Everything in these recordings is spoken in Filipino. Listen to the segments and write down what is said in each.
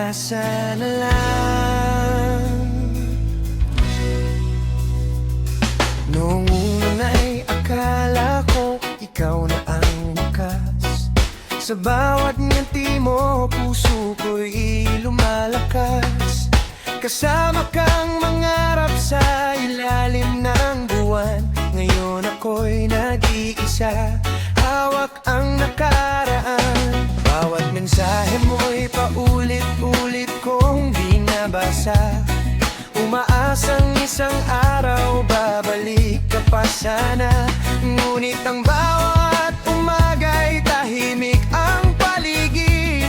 pag-asa na lang. Noong una'y akala ko ikaw na ang wakas. Sa bawat ngiti mo, puso ko'y lumalakas. Kasama kang mangarap sa ilalim ng buwan. Ngayon ako'y nag-iisa, hawak ang nakaraan. Bawat mensahe mo'y paulit-ulit kong binabasa. Umaasang isang araw babalik ka pa sana. Ngunit ang bawat umaga'y tahimik ang paligid.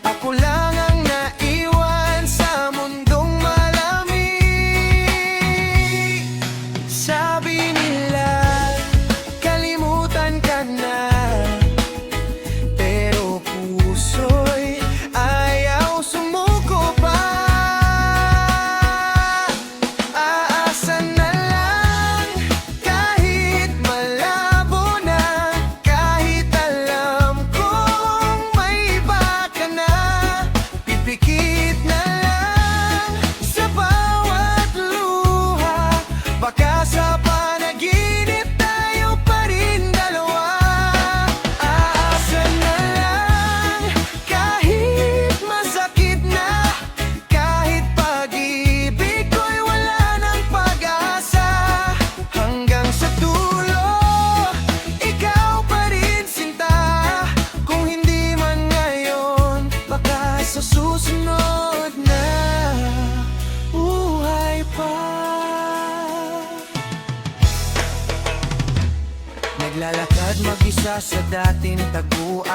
Ako lang ang naiwan sa mundong malamig. Sabi nila, kalimutan ka na, pero puso'y ayaw sumuko pa. Aasa na lang, kahit malabo na, kahit alam kong may iba ka na. Pipikit na lang sa bawat luha, baka sa panaginip tayo pa rin dalawa. Aasa na lang, kahit masakit na, kahit pag-ibig ko'y wala ng pag-asa. Hanggang sa dulo, ikaw pa rin sinta. Kung hindi man ngayon, baka sa susunod na buhay pa. Naglalakad mag-isa sa dating taguan.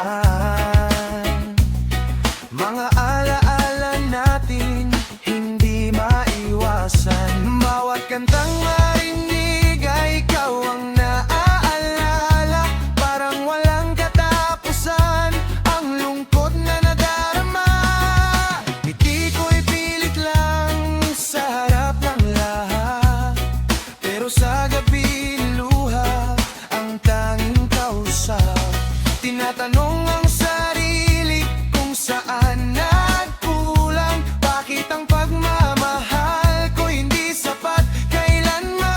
Mga alaala natin hindi maiwasan. Bawat kantang marinig ay ikaw ang naaalala. Parang walang katapusan ang lungkot na nadarama. Ngiti ko'y pilit lang sa harap ng lahat, pero sa gabi luha ang tanging kausap. Tinatanong ang sarili kung saan nagkulang. Bakit ang pagmamahal ko hindi sapat kailanman?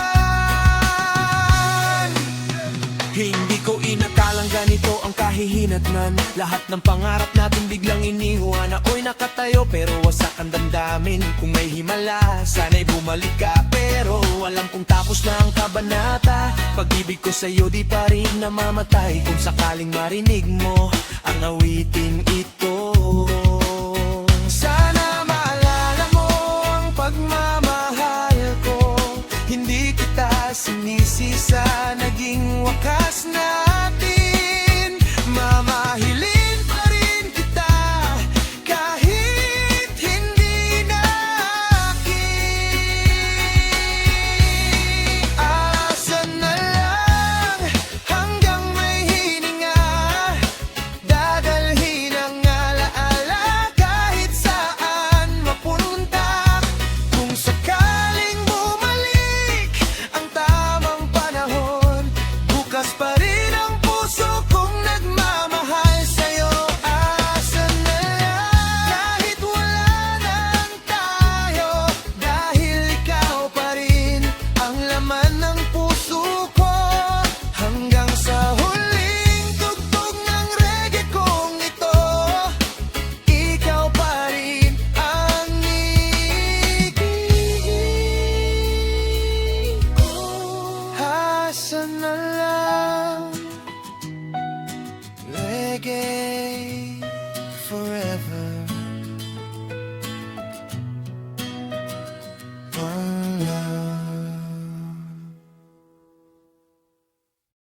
Hindi ko inakalang ganito ang kahihinatnan. Lahat ng pangarap natin biglang iniwan. Ako'y nakatayo pero wasak ang damdamin. Kung may himala, sana'y bumalik ka. Pero alam kong tapos na ang kabanata. Pag-ibig ko sa'yo di pa rin namamatay. Kung sakaling marinig mo ang awiting ito,